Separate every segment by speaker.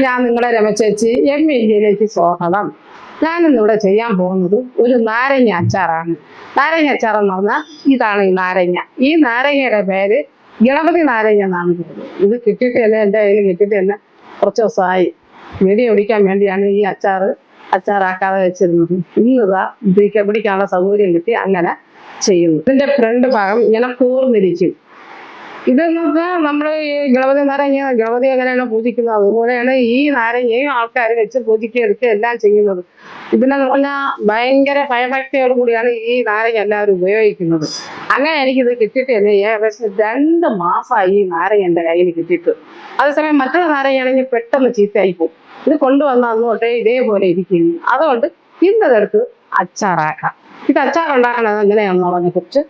Speaker 1: ഞാൻ നിങ്ങളെ രമ ചേച്ചി MVയിലേക്ക് സ്വാഗതം. ഞാനിന്നിവിടെ ചെയ്യാൻ പോകുന്നത് ഒരു നാരങ്ങ അച്ചാറാണ്. നാരങ്ങ അച്ചാർ എന്ന് പറഞ്ഞാൽ ഇതാണ് ഈ നാരങ്ങ. ഈ നാരങ്ങയുടെ പേര് ഗണപതി നാരങ്ങ എന്നാണ് പേര്. ഇത് കിട്ടിയിട്ട് തന്നെ എൻ്റെ കയ്യിൽ കിട്ടിയിട്ട് തന്നെ കുറച്ച് ദിവസമായി. വീഡിയോ പിടിക്കാൻ വേണ്ടിയാണ് ഈ അച്ചാറാക്കാതെ വെച്ചിരുന്നത്. ഇന്നിതാ പിടിക്കാനുള്ള സൗകര്യം കിട്ടി അങ്ങനെ ചെയ്യുന്നു. ഇതിന്റെ ഫ്രണ്ട് ഭാഗം ഇങ്ങനെ കൂർന്നിരിക്കും. ഇതെന്ന് പറഞ്ഞാൽ നമ്മൾ ഈ ഗണപതി ഗണപതി എങ്ങനെയാണ് പൂജിക്കുന്നത് അതുപോലെയാണ് ഈ നാരങ്ങയും ആൾക്കാർ വെച്ച് പൂജിക്കുകയെടുക്കുക എല്ലാം ചെയ്യുന്നത്. ഇതിനെന്ന് പറഞ്ഞാൽ ഭയങ്കര ഭയഭക്തിയോട് കൂടിയാണ് ഈ നാരങ്ങ എല്ലാവരും ഉപയോഗിക്കുന്നത്. അങ്ങനെ എനിക്കിത് കിട്ടിയിട്ട് തന്നെ ഏകദേശം 2 മാസമായി ഈ നാരങ്ങ എൻ്റെ കയ്യിൽ കിട്ടിയിട്ട്. അതേസമയം മറ്റുള്ള നാരങ്ങയാണെങ്കിൽ പെട്ടെന്ന് ചീത്തയായി പോകും. ഇത് കൊണ്ടുവന്ന അന്ന് തൊട്ടേ ഇതേപോലെ ഇരിക്കുന്നു. അതുകൊണ്ട് ഇന്നതെടുത്ത് അച്ചാറാക്കാം. ഇത് അച്ചാർ ഉണ്ടാക്കണത് എങ്ങനെയാണെന്നുള്ളതിനെ കുറിച്ച്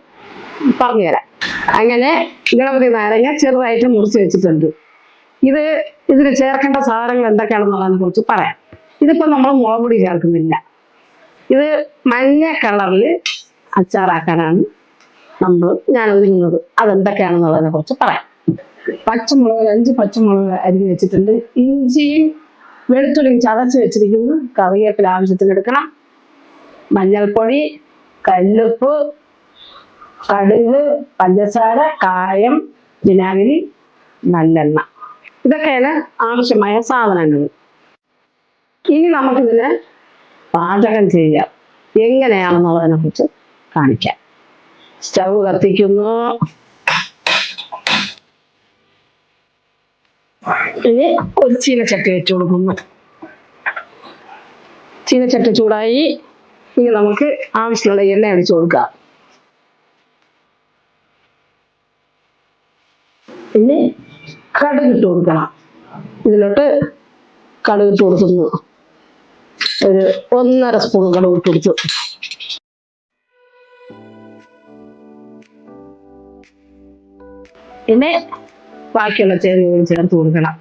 Speaker 1: പറഞ്ഞുതരാം. അങ്ങനെ ഗണപതി നാരങ്ങ ചെറുതായിട്ട് മുറിച്ച് വെച്ചിട്ടുണ്ട്. ഇതിന് ചേർക്കേണ്ട സാധനങ്ങൾ എന്തൊക്കെയാണെന്നുള്ളതിനെ കുറിച്ച് പറയാം. ഇതിപ്പോ നമ്മൾ മുളക് പൊടി ചേർക്കുന്നില്ല. ഇത് മഞ്ഞ കളറിൽ അച്ചാറാക്കാനാണ് ഞാൻ ഒരുങ്ങുന്നത്. അതെന്തൊക്കെയാണെന്നുള്ളതിനെ കുറിച്ച് പറയാം. പച്ചമുളക് 5 പച്ചമുളക് അരിഞ്ഞ് വെച്ചിട്ടുണ്ട്. ഇഞ്ചിയും വെളുത്തുള്ളിയും ചതച്ച് വെച്ചിരിക്കുന്നു. കറിവേപ്പില ആവശ്യത്തിന് എടുക്കണം. മഞ്ഞൾപ്പൊടി, കല്ലുപ്പ്, കടുക്, പഞ്ചസാര, കായം, വിനാഗിരി, നല്ലെണ്ണ, ഇതൊക്കെയാണ് ആവശ്യമായ സാധനങ്ങൾ. ഇനി നമുക്കിതിനെ പാചകം ചെയ്യാം. എങ്ങനെയാണെന്നുള്ളതിനെ കുറിച്ച് കാണിക്കാം. സ്റ്റൗ കത്തിക്കുന്നു. ഇനി ഒരു ചീനച്ചട്ടി വെച്ച് കൊടുക്കുന്നു. ചീനച്ചട്ടി ചൂടായി. ഇനി നമുക്ക് ആവശ്യമുള്ള എണ്ണ ഒഴിച്ചു കൊടുക്കാം. ഇനി കടുകിട്ട് കൊടുക്കണം. ഇതിലോട്ട് കടുകിട്ട് കൊടുക്കുന്നു. ഒരു 1.5 സ്പൂൺ കടുകിട്ട് കൊടുത്തു. ഇനി ബാക്കിയുള്ള ചേരുവകൾ ചേർത്ത് കൊടുക്കണം.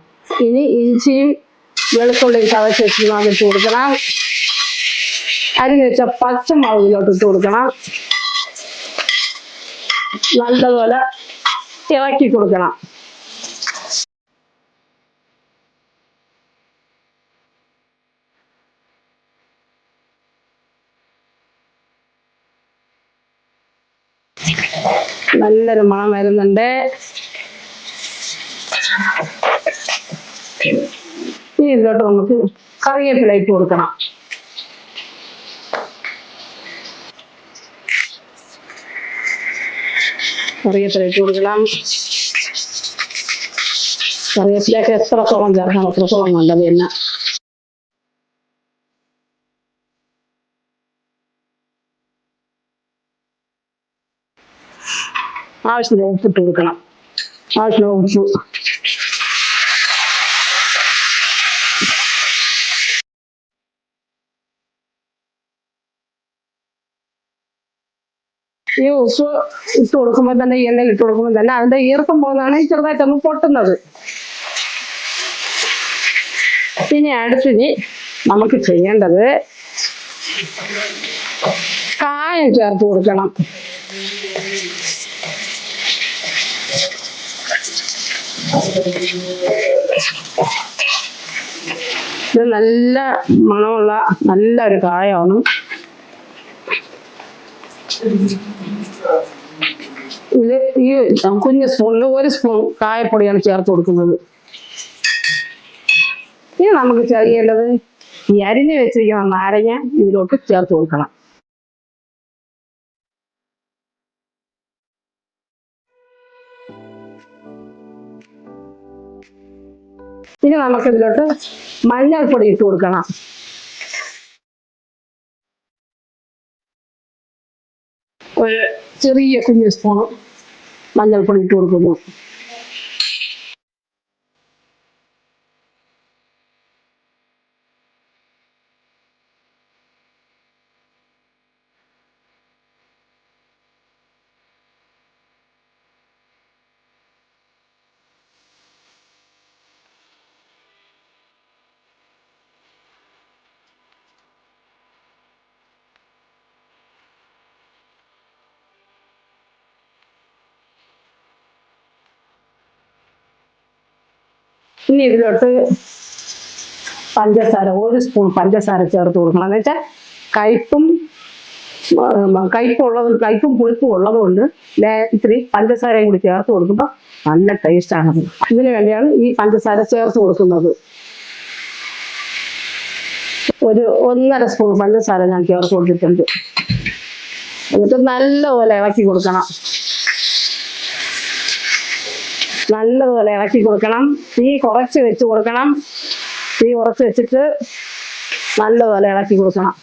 Speaker 1: ഇനി ഇഞ്ചിയും വെളുത്തുള്ളിയും ചതച്ച് വെച്ചിട്ട് ഇട്ട് കൊടുക്കണം. അരിഞ്ഞ് വെച്ച പച്ചമുളകിലോട്ട് ഇട്ട് കൊടുക്കണം. നല്ലതുപോലെ ഇളക്കി കൊടുക്കണം. നല്ലൊരു മണം വരുന്നുണ്ട്. ഇനി ഇതിലോട്ട് നമുക്ക് കറിവേപ്പില ഇട്ട് കൊടുക്കണം. കറിവേപ്പില ഇട്ട് കൊടുക്കണം. കറിവേപ്പിലയൊക്കെ എത്രത്തോളം ചേർക്കണം അത്രത്തോളം നല്ലത് തന്നെ. ആവശ്യത്തിന് ഉപ്പിട്ട് കൊടുക്കണം. ആവശ്യത്തിന് ഉപ്പ്. ഈ ഉപ്പ് ഇട്ട് കൊടുക്കുമ്പോൾ തന്നെ എണ്ണയിൽ ഇട്ട് കൊടുക്കുമ്പോൾ തന്നെ അതിന്റെ ഈർപ്പം പോകുന്നതാണ് ചെറുതായിട്ടൊന്ന് പൊട്ടുന്നത്. പിന്നെ അടുത്തിനി നമുക്ക് ചെയ്യേണ്ടത് കായം ചേർത്ത് കൊടുക്കണം. ഇത് നല്ല മണമുള്ള നല്ലൊരു കായമാണ്. ഇത് ഈ കുഞ്ഞു സ്പൂണിൽ 1 സ്പൂൺ കായപ്പൊടിയാണ് ചേർത്ത് കൊടുക്കുന്നത്. ഇനി നമുക്ക് ചെയ്യേണ്ടത് ഈ അരിഞ്ഞു വെച്ചിരിക്കുന്ന നാരങ്ങ ഇതിലോട്ട് ചേർത്ത് കൊടുക്കണം. ഇനി നമുക്കിതിലോട്ട് മഞ്ഞൾപ്പൊടി ഇട്ട് കൊടുക്കണം. ഒരു ചെറിയ കുഞ്ഞു സ്പൂൺ മഞ്ഞൾപ്പൊടി ഇട്ട് കൊടുക്കുന്നു. ഇനി ഇതിലോട്ട് പഞ്ചസാര 1 സ്പൂൺ പഞ്ചസാര ചേർത്ത് കൊടുക്കണം. എന്ന് വെച്ചാൽ കയ്പും കയ്പും പുളിപ്പും ഉള്ളതുകൊണ്ട് ഇത്തിരി പഞ്ചസാരയും കൂടി ചേർത്ത് കൊടുക്കുമ്പോൾ നല്ല ടേസ്റ്റാണ്. ഇതിനു വേണ്ടിയാണ് ഈ പഞ്ചസാര ചേർത്ത് കൊടുക്കുന്നത്. 1.5 സ്പൂൺ പഞ്ചസാര ഞാൻ ചേർത്ത് കൊടുത്തിട്ടുണ്ട്. എന്നിട്ട് നല്ലപോലെ ഇളക്കി കൊടുക്കണം. നല്ലപോലെ ഇളക്കി കൊടുക്കണം. തീ കുറച്ച് വെച്ച് കൊടുക്കണം. തീ കുറച്ച് വെച്ചിട്ട് നല്ലപോലെ ഇളക്കി കൊടുക്കണം.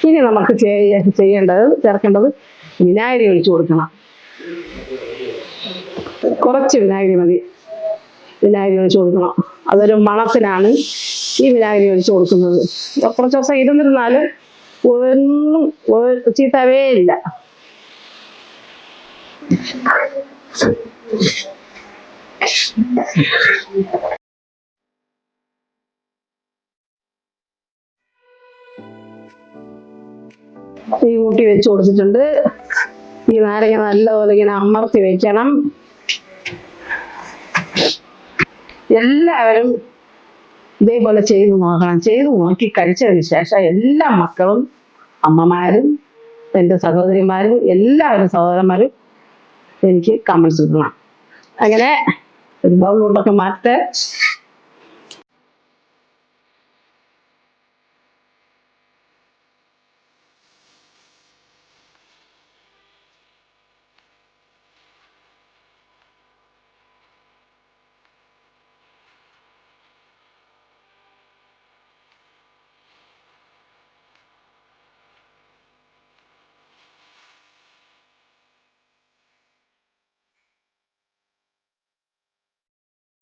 Speaker 1: ഇനി നമുക്ക് ചേർക്കേണ്ടത് വിനാഗിരി ഒഴിച്ചു കൊടുക്കണം. കുറച്ച് വിനാഗിരി മതി. വിനാഗിരി ഒഴിച്ചു കൊടുക്കണം. അതൊരു മണത്തിനാണ് ഈ വിനാഗിരി ഒഴിച്ചു കൊടുക്കുന്നത്. കുറച്ച് ദിവസം ഇരുന്നിരുന്നാൽ ഒന്നും ചീത്തവേ ഇല്ല. തീ കൂട്ടി വെച്ച് കൊടുത്തിട്ടുണ്ട്. ഈ നാരങ്ങ നല്ലപോലെ ഇങ്ങനെ അമർത്തി വെക്കണം. എല്ലാവരും ഇതേപോലെ ചെയ്തു നോക്കണം. ചെയ്തു നോക്കി കഴിച്ചതിന് ശേഷം എല്ലാ മക്കളും, അമ്മമാരും, എൻ്റെ സഹോദരിമാരും, എല്ലാവരും സഹോദരന്മാരും എനിക്ക് കമൻസ് ഇടണം. അങ്ങനെ ഒരു ബൗളിലോട്ടൊക്കെ മാറ്റേ